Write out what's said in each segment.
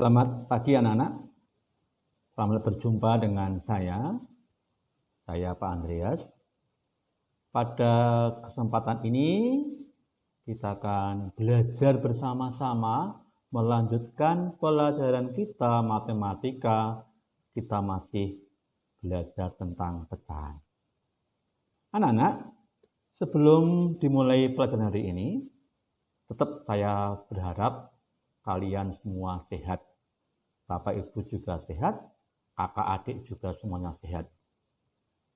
Selamat pagi anak-anak. Selamat berjumpa dengan saya Pak Andreas. Pada kesempatan ini kita akan belajar bersama-sama melanjutkan pelajaran kita matematika. Kita masih belajar tentang pecahan. Anak-anak, sebelum dimulai pelajaran hari ini, tetap saya berharap kalian semua sehat. Bapak Ibu juga sehat, kakak adik juga semuanya sehat.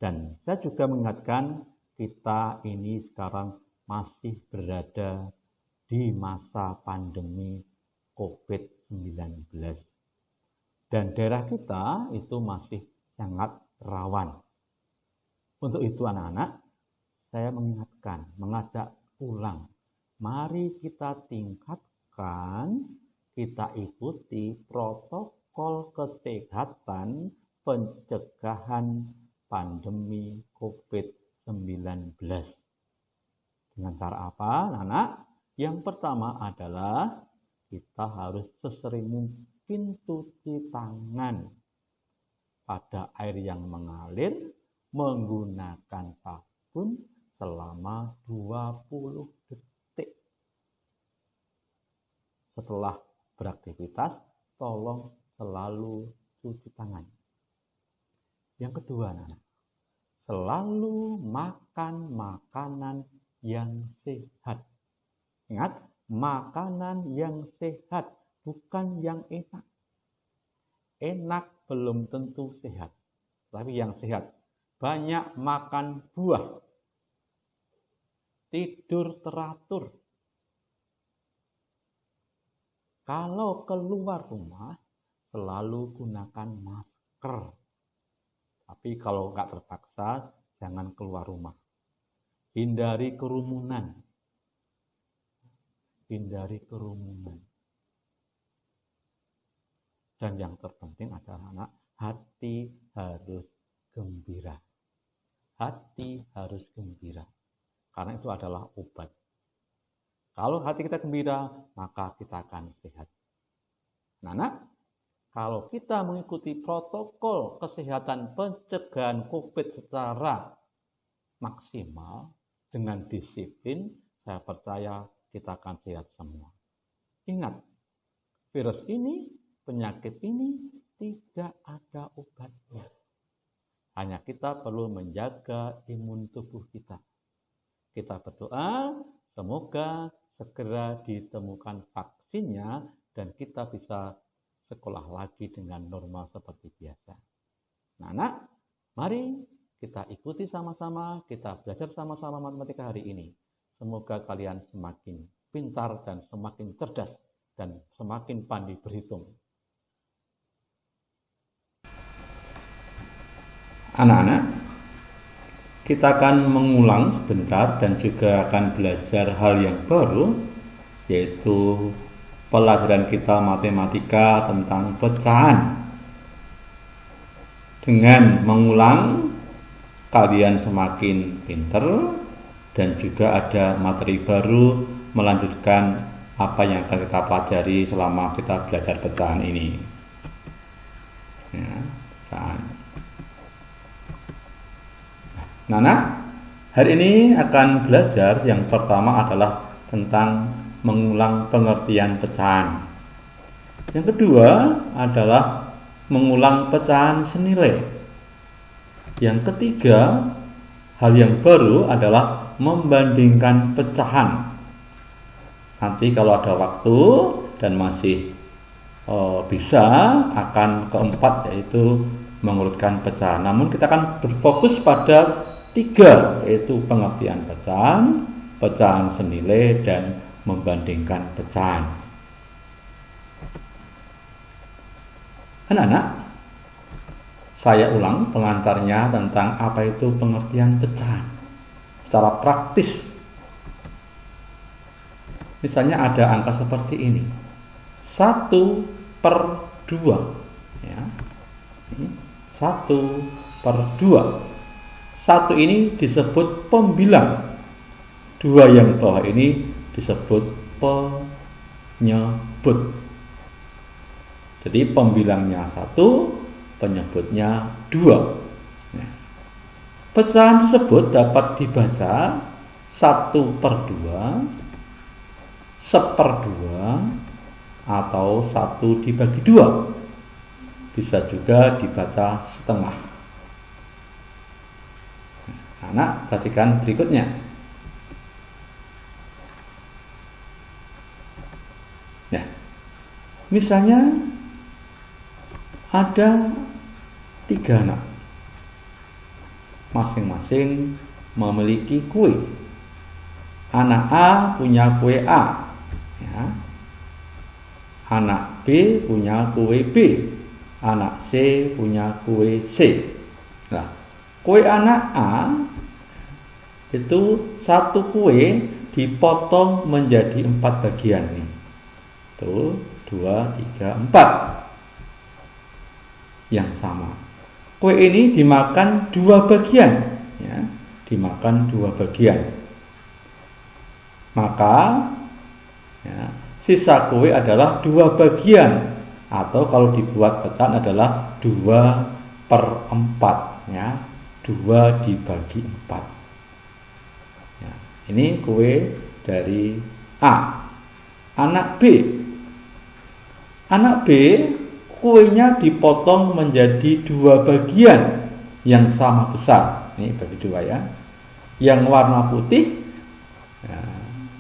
Dan saya juga mengingatkan kita ini sekarang masih berada di masa pandemi COVID-19. Dan daerah kita itu masih sangat rawan. Untuk itu anak-anak, saya mengingatkan, mengajak ulang, mari kita kita ikuti protokol kesehatan pencegahan pandemi COVID-19. Dengan cara apa, anak-anak? Yang pertama adalah kita harus sesering mungkin cuci tangan pada air yang mengalir menggunakan sabun selama 20 detik. Setelah beraktivitas, tolong selalu cuci tangan. Yang kedua, anak-anak, selalu makan makanan yang sehat. Ingat, makanan yang sehat, bukan yang enak. Enak belum tentu sehat, tapi yang sehat. Banyak makan buah, tidur teratur. Kalau keluar rumah, selalu gunakan masker. Tapi kalau nggak terpaksa, jangan keluar rumah. Hindari kerumunan. Hindari kerumunan. Dan yang terpenting adalah anak, hati harus gembira. Hati harus gembira. Karena itu adalah obat. Kalau hati kita gembira, maka kita akan sehat. Nah, kalau kita mengikuti protokol kesehatan pencegahan COVID secara maksimal, dengan disiplin, saya percaya kita akan sehat semua. Ingat, virus ini, penyakit ini tidak ada obatnya. Hanya kita perlu menjaga imun tubuh kita. Kita berdoa, semoga segera ditemukan vaksinnya dan kita bisa sekolah lagi dengan normal seperti biasa. Nah, anak, mari kita ikuti sama-sama, kita belajar sama-sama matematika hari ini. Semoga kalian semakin pintar dan semakin cerdas dan semakin pandai berhitung. Anak-anak, kita akan mengulang sebentar dan juga akan belajar hal yang baru, yaitu pelajaran kita matematika tentang pecahan. Dengan mengulang, kalian semakin pintar dan juga ada materi baru melanjutkan apa yang akan kita pelajari selama kita belajar pecahan ini. Ya, pecahan. Nana, hari ini akan belajar yang pertama adalah tentang mengulang pengertian pecahan. Yang kedua adalah mengulang pecahan senilai. Yang ketiga, hal yang baru adalah membandingkan pecahan. Nanti kalau ada waktu dan masih bisa, akan keempat yaitu mengurutkan pecahan. Namun kita akan berfokus pada 3, yaitu pengertian pecahan, pecahan senilai, dan membandingkan pecahan. Anak-anak, saya ulang pengantarnya tentang apa itu pengertian pecahan secara praktis. Misalnya ada angka seperti ini, 1/2, ya. 1/2. 1 ini disebut pembilang, 2 yang bawah ini disebut penyebut. Jadi pembilangnya 1, penyebutnya 2. Nah, pecahan tersebut dapat dibaca 1/2, 1/2, atau 1 dibagi 2. Bisa juga dibaca setengah. Anak perhatikan berikutnya. Ya, misalnya ada 3 anak, masing-masing memiliki kue. Anak A punya kue A, ya. Anak B punya kue B, anak C punya kue C. Nah, kue anak A itu satu kue dipotong menjadi 4 bagian nih. Tuh, 2, 3, 4 yang sama. Kue ini dimakan 2 bagian, ya, dimakan 2 bagian. Maka ya, sisa kue adalah 2 bagian, atau kalau dibuat pecahan adalah 2/4, ya, 2 dibagi 4. Ya, ini kue dari A. Anak B, kuenya dipotong menjadi 2 bagian yang sama besar. Ini bagi 2 ya. Yang warna putih ya,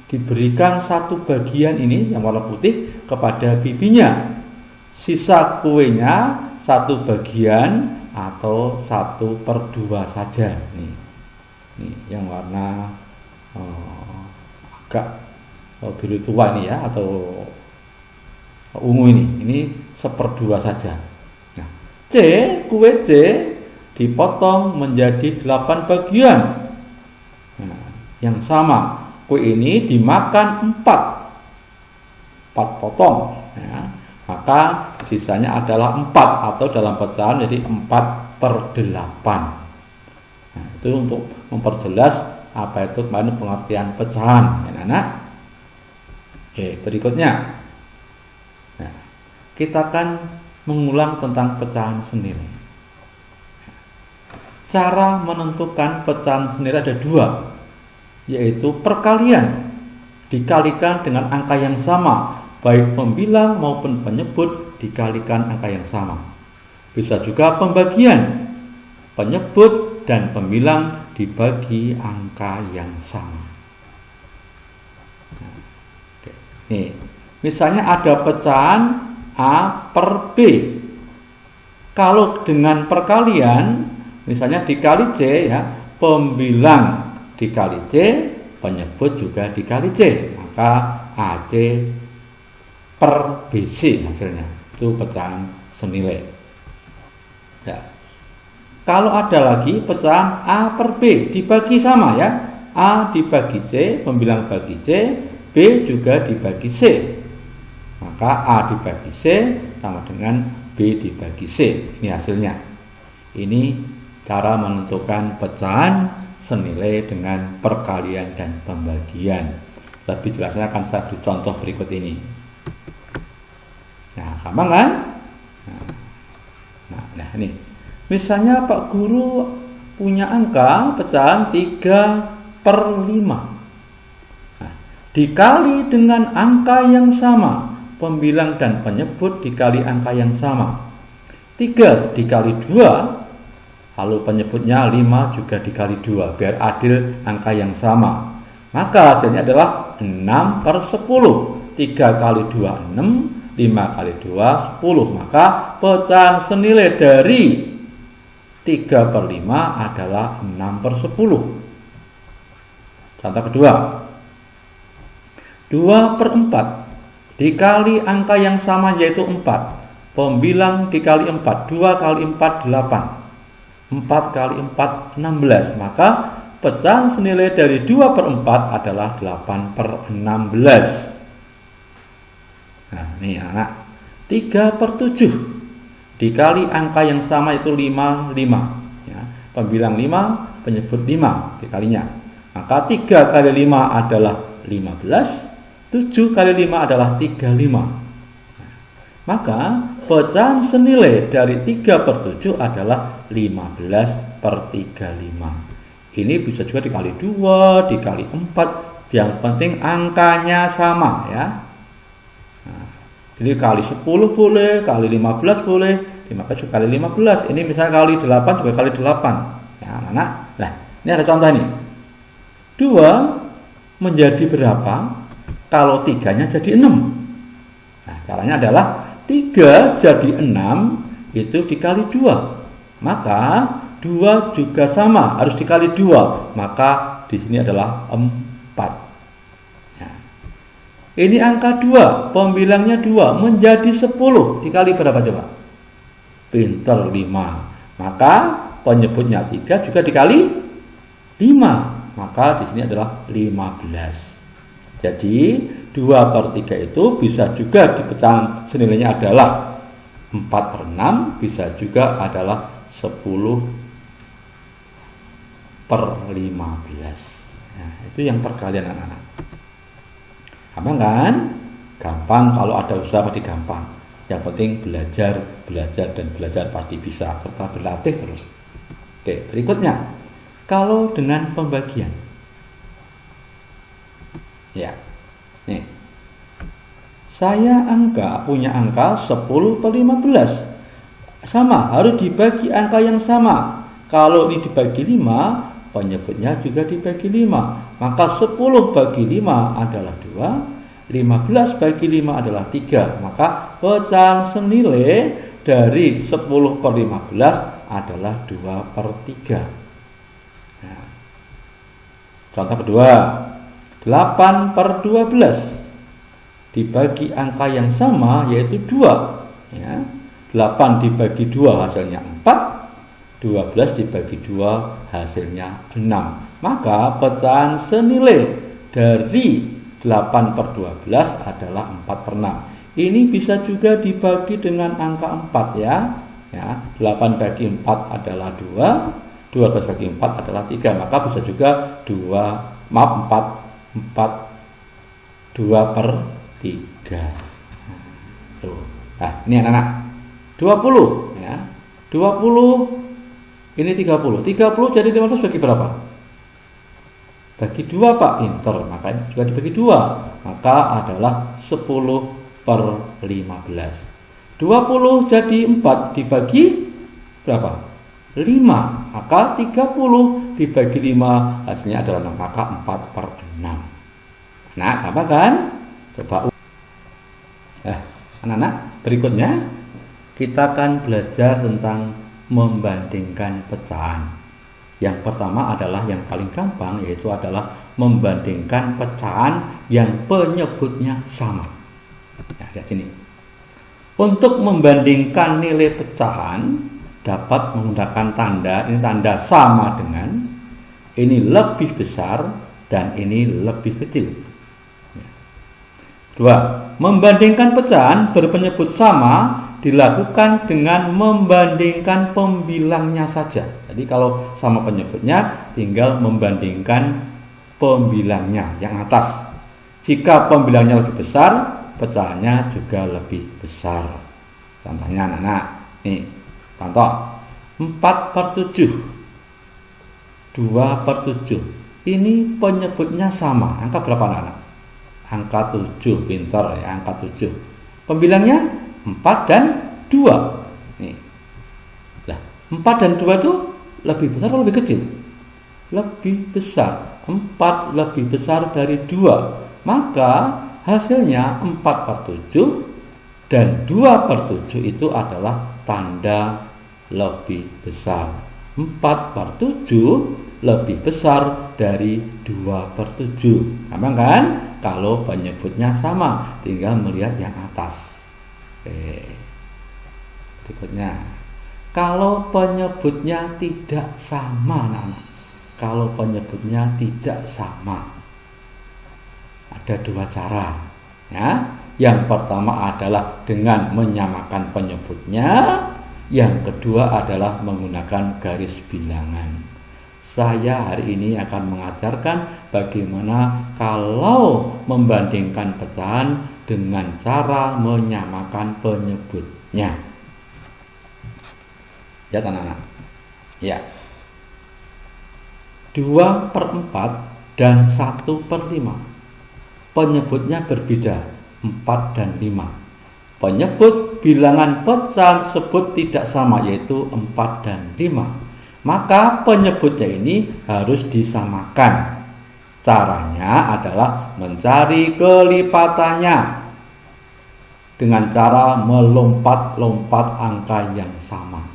diberikan 1 bagian ini yang warna putih kepada bibinya. Sisa kuenya 1 bagian atau 1/2 saja. Nih yang warna agak biru tua ini ya, atau ungu ini 1/2 saja. Nah, kue C dipotong menjadi 8 bagian. Nah, yang sama, kue ini dimakan 4 potong, ya. Maka sisanya adalah 4, atau dalam pecahan jadi 4/8. Nah, itu untuk memperjelas apa itu kemarin pengertian pecahan, ya anak. Oke, berikutnya. Nah, kita akan mengulang tentang pecahan senilai. Cara menentukan pecahan senilai ada 2, yaitu perkalian, dikalikan dengan angka yang sama, baik pembilang maupun penyebut dikalikan angka yang sama. Bisa juga pembagian, penyebut dan pembilang dibagi angka yang sama. Nih, misalnya ada pecahan A/B. Kalau dengan perkalian, misalnya dikali C ya, pembilang dikali C, penyebut juga dikali C, maka AC per BC hasilnya. Itu pecahan senilai. Ya. Kalau ada lagi pecahan A/B dibagi sama ya, A dibagi C, pembilang bagi C, B juga dibagi C, maka A dibagi C sama dengan B dibagi C. Ini hasilnya. Ini cara menentukan pecahan senilai dengan perkalian dan pembagian. Lebih jelasnya akan saya beri contoh berikut ini. Nah, gampang kan? Nah ini. Misalnya Pak Guru punya angka pecahan 3/5. Dikali dengan angka yang sama, pembilang dan penyebut dikali angka yang sama. 3 dikali 2, lalu penyebutnya 5 juga dikali 2, biar adil angka yang sama. Maka hasilnya adalah 6/10. 3 kali 2 6, 5 kali 2 10. Maka pecahan senilai dari 3/5 adalah 6/10. Contoh kedua, 2/4 dikali angka yang sama yaitu 4, pembilang dikali 4, 2 kali 4 8, 4 kali 4 16, maka pecahan senilai dari 2/4 adalah 8/16. Nah ini anak, 3/7 dikali angka yang sama itu 5 ya, pembilang 5, penyebut 5 dikalinya, maka 3 kali 5 adalah 15, 7 kali 5 adalah 35. Maka pecahan senilai dari 3/7 adalah 15/35. Ini bisa juga dikali 2, dikali 4. Yang penting angkanya sama ya. Nah, jadi kali 10 boleh, kali 15 boleh, 15 juga kali 15. Ini misalnya kali 8 juga kali 8. Ya, anak. Nah, ini ada contoh nih. 2 menjadi berapa kalau 3-nya jadi 6? Nah, caranya adalah 3 jadi 6 itu dikali 2. Maka 2 juga sama, harus dikali 2. Maka di sini adalah 4. Nah, ini angka 2, pembilangnya 2 menjadi 10. Dikali berapa coba? Pinter 5. Maka penyebutnya 3 juga dikali 5. Maka di sini adalah 15. Jadi 2/3 itu bisa juga dipecah senilainya adalah 4/6, bisa juga adalah 10/15. Nah, itu yang perkalian anak-anak. Gampang kan? Gampang, kalau ada usaha pasti gampang. Yang penting belajar dan belajar pasti bisa, serta berlatih terus. Oke, berikutnya. Kalau dengan pembagian. Ya. Nih. Saya punya angka 10/15. Sama, harus dibagi angka yang sama. Kalau ini dibagi 5, penyebutnya juga dibagi 5. Maka 10 bagi 5 adalah 2, 15 bagi 5 adalah 3. Maka pecahan senilai dari 10/15 adalah 2/3. Nah, contoh kedua, 8/12 dibagi angka yang sama yaitu 2 ya. 8 dibagi 2 hasilnya 4, 12 dibagi 2 hasilnya 6. Maka pecahan senilai dari 8/12 adalah 4/6. Ini bisa juga dibagi dengan angka 4 ya. 8 bagi 4 adalah 2, 12 bagi 4 adalah 3. Maka bisa juga 2/3. Nah, ini anak-anak 20 ya. 20 ini 30. 30 jadi 15 bagi berapa? Bagi 2 Pak, pinter. Makanya juga dibagi 2. Maka adalah 10/15. 20 jadi 4 dibagi berapa? 5. Maka 30 dibagi 5 hasilnya adalah 6. Maka 4/6. Nah, apa kan? Coba. Anak-anak, berikutnya kita akan belajar tentang membandingkan pecahan. Yang pertama adalah yang paling gampang, yaitu adalah membandingkan pecahan yang penyebutnya sama. Nah, lihat sini. Untuk membandingkan nilai pecahan dapat menggunakan tanda, ini tanda sama dengan, ini lebih besar dan ini lebih kecil. 2. Membandingkan pecahan berpenyebut sama dilakukan dengan membandingkan pembilangnya saja. Jadi kalau sama penyebutnya tinggal membandingkan pembilangnya yang atas. Jika pembilangnya lebih besar, pecahannya juga lebih besar. Contohnya anak-anak, nih contoh 4/7, 2/7. Ini penyebutnya sama. Angka berapa anak-anak? Angka 7, pintar ya, angka 7. Pembilangnya 4 dan 2. Nih. Lah, 4 dan 2 itu lebih besar atau lebih kecil? Lebih besar. 4 lebih besar dari 2. Maka hasilnya 4/7 dan 2/7 itu adalah tanda lebih besar. 4/7 lebih besar dari 2/7. Gampang kan? Kalau penyebutnya sama, tinggal melihat yang atas. Berikutnya, kalau penyebutnya tidak sama, kalau penyebutnya tidak sama, ada 2 cara. Ya, yang pertama adalah dengan menyamakan penyebutnya, yang kedua adalah menggunakan garis bilangan. Saya hari ini akan mengajarkan bagaimana kalau membandingkan pecahan dengan cara menyamakan penyebutnya. Ya anak-anak. Ya. 2/4 dan 1/5. Penyebutnya berbeda, 4 dan 5. Penyebut bilangan pecah tersebut tidak sama, yaitu 4 dan 5. Maka penyebutnya ini harus disamakan. Caranya adalah mencari kelipatannya dengan cara melompat-lompat angka yang sama.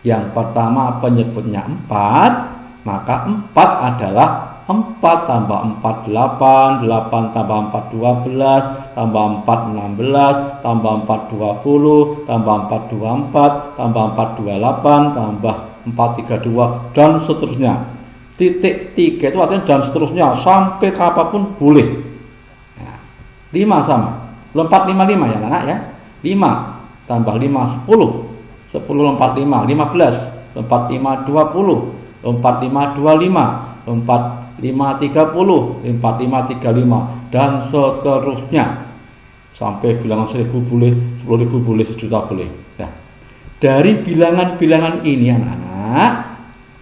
Yang pertama penyebutnya 4, maka 4 adalah 4 tambah 4 8, 8 tambah 4 12, tambah 4 16, tambah 4 20, tambah 4 24, tambah 4 28, tambah 4 32, dan seterusnya. Titik 3 itu artinya dan seterusnya sampai kapanpun boleh. Nah, 5 sama. Lompat 5 ya anak ya. 5 tambah 5 10. 10 lompat 5 15. Lompat 5 20. Lompat 5 25. Lompat 5 30. Lompat 5 35 dan seterusnya. Sampai bilangan 1000 boleh, 10.000 boleh, 1.000.000 boleh. Nah, dari bilangan-bilangan ini anak-anak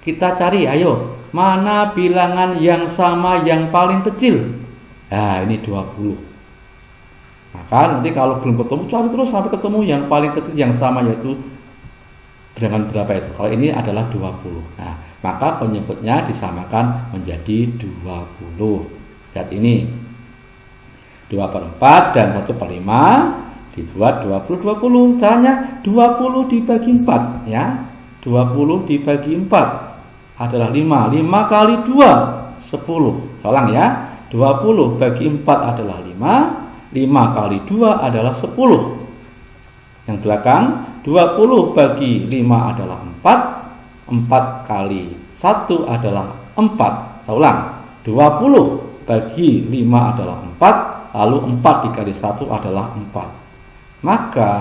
kita cari, ayo. Mana bilangan yang sama yang paling kecil? Nah, ini 20. Maka nanti kalau belum ketemu, cari terus sampai ketemu yang paling kecil yang sama, yaitu bilangan berapa itu. Kalau ini adalah 20. Nah, maka penyebutnya disamakan menjadi 20. Lihat ini. 2/4 dan 1/5 dibuat 20. Caranya 20 dibagi 4 ya. 20 dibagi 4 adalah 5. 5 kali 2 10. Solang ya. 20 bagi 4 adalah 5. 5 kali 2 adalah 10. Yang belakang 20 bagi 5 adalah 4. 4 kali 1 adalah 4. Ulang. 20 bagi 5 adalah 4. Lalu 4 dikali 1 adalah 4. Maka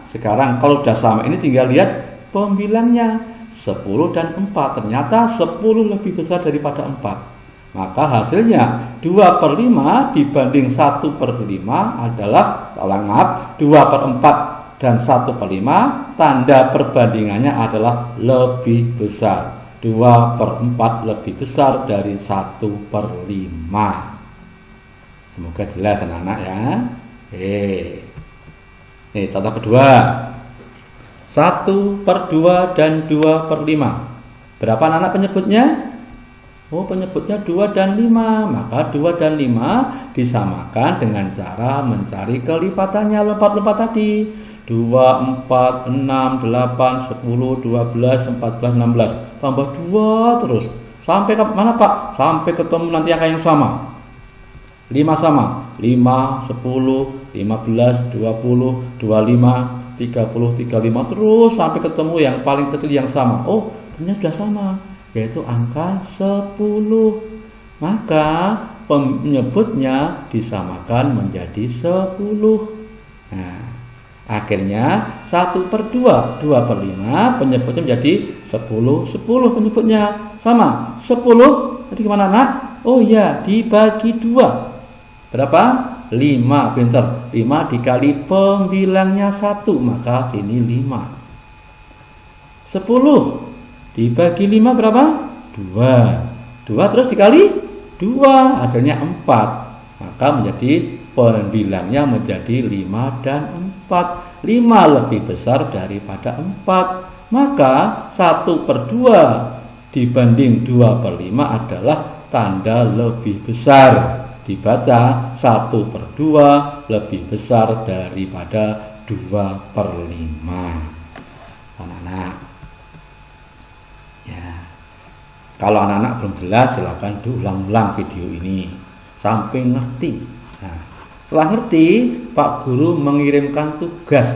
sekarang kalau sudah sama ini tinggal lihat pembilangnya. 10 dan 4, ternyata 10 lebih besar daripada 4. Maka hasilnya 2/5 dibanding 1/5 adalah, maaf, 2/4 dan 1/5, tanda perbandingannya adalah lebih besar. 2/4 lebih besar dari 1/5. Semoga jelas anak-anak ya. Nih contoh kedua. 1/2 dan 2/5. Berapa anak penyebutnya? Oh, penyebutnya 2 dan 5. Maka 2 dan 5 disamakan dengan cara mencari kelipatannya, lompat-lompat tadi. 2, 4, 6, 8, 10, 12, 14, 16. Tambah 2 terus. Sampai ke mana Pak? Sampai ketemu nanti angka yang sama. 5 sama. 5, 10, 15, 20, 25, 30, 35 terus sampai ketemu yang paling kecil yang sama. Oh, ternyata sudah sama, yaitu angka 10. Maka penyebutnya disamakan menjadi 10. Nah, akhirnya 1/2, 2/5 penyebutnya menjadi 10. 10 penyebutnya sama. 10 tadi gimana nak? Oh ya, dibagi 2. Berapa? 5, pinter. 5 dikali pembilangnya 1, maka sini 5. 10 dibagi 5 berapa? 2. 2 terus dikali 2, hasilnya 4. Maka menjadi pembilangnya menjadi 5 dan 4. 5 lebih besar daripada 4. Maka 1/2 dibanding 2/5 adalah tanda lebih besar. Dibaca 1/2 lebih besar daripada 2/5. Anak-anak ya, kalau anak-anak belum jelas silahkan diulang-ulang video ini sampai ngerti. Nah, setelah ngerti Pak Guru mengirimkan tugas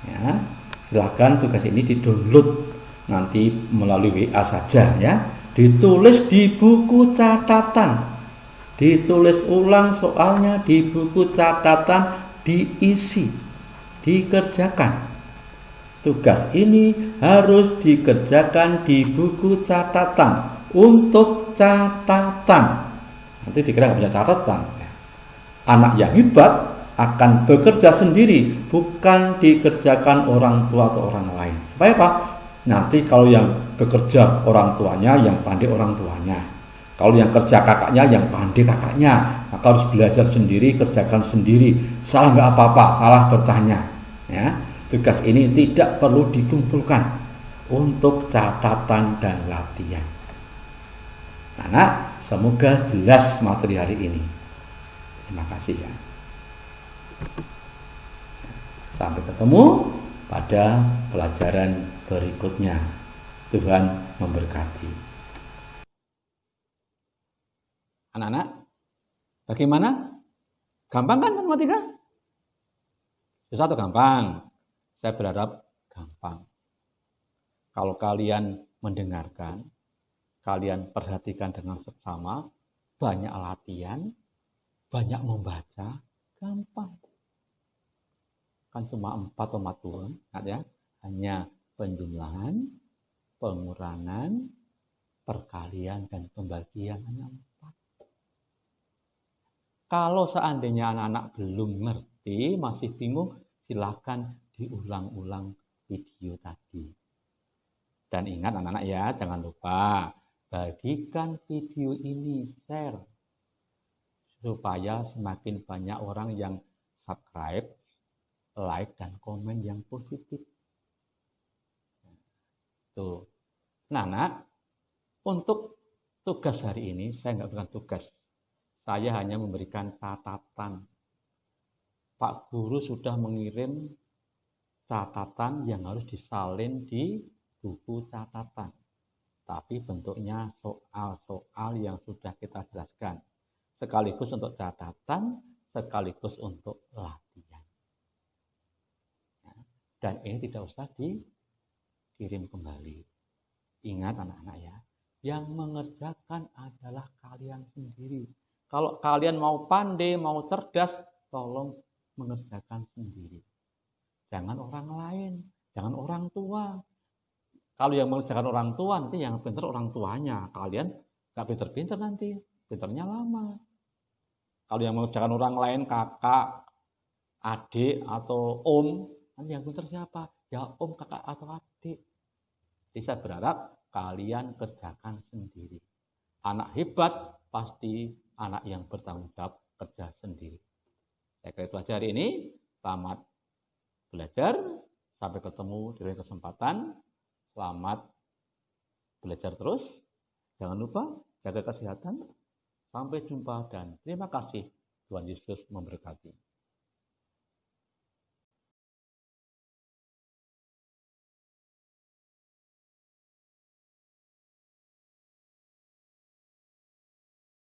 ya. Silahkan tugas ini di-download nanti melalui WA saja ya. Ditulis di buku catatan. Ditulis ulang soalnya di buku catatan, diisi, dikerjakan. Tugas ini harus dikerjakan di buku catatan untuk catatan. Nanti dikira nggak punya catatan. Anak yang hebat akan bekerja sendiri, bukan dikerjakan orang tua atau orang lain. Supaya apa? Nanti kalau yang bekerja orang tuanya, yang pandai orang tuanya. Kalau yang kerja kakaknya, yang pandai kakaknya. Maka harus belajar sendiri, kerjakan sendiri. Salah nggak apa-apa, salah bertanya. Ya, tugas ini tidak perlu dikumpulkan untuk catatan dan latihan. Anak, semoga jelas materi hari ini. Terima kasih ya. Sampai ketemu pada pelajaran berikutnya. Tuhan memberkati. Anak-anak, bagaimana? Gampang kan matematika? Susah atau gampang? Saya berharap gampang. Kalau kalian mendengarkan, kalian perhatikan dengan seksama, banyak latihan, banyak membaca, gampang. Kan cuma 4 pematuan, ya. Hanya penjumlahan, pengurangan, perkalian, dan pembagian, hanya 4. Kalau seandainya anak-anak belum ngerti, masih bingung, silakan diulang-ulang video tadi. Dan ingat anak-anak ya, jangan lupa bagikan video ini, share, supaya semakin banyak orang yang subscribe, like, dan komen yang positif. Tuh. Nah, untuk tugas hari ini, saya nggak berikan tugas. Saya hanya memberikan catatan. Pak Guru sudah mengirim catatan yang harus disalin di buku catatan. Tapi bentuknya soal-soal yang sudah kita jelaskan. Sekaligus untuk catatan, sekaligus untuk latihan. Dan ini tidak usah dikirim kembali. Ingat anak-anak ya, yang mengerjakan adalah kalian sendiri. Kalau kalian mau pandai, mau cerdas, tolong mengerjakan sendiri. Jangan orang lain, jangan orang tua. Kalau yang mengerjakan orang tua, nanti yang pintar orang tuanya. Kalian gak pintar-pintar nanti, pintarnya lama. Kalau yang mengerjakan orang lain, kakak, adik, atau om, nanti yang pintar siapa? Ya om, kakak, atau adik. Jadi saya berharap kalian kerjakan sendiri. Anak hebat pasti anak yang bertanggung jawab kerja sendiri. Saya kira itu aja hari ini. Selamat belajar. Sampai ketemu di lain kesempatan. Selamat belajar terus. Jangan lupa jaga kesehatan. Sampai jumpa dan terima kasih. Tuhan Yesus memberkati.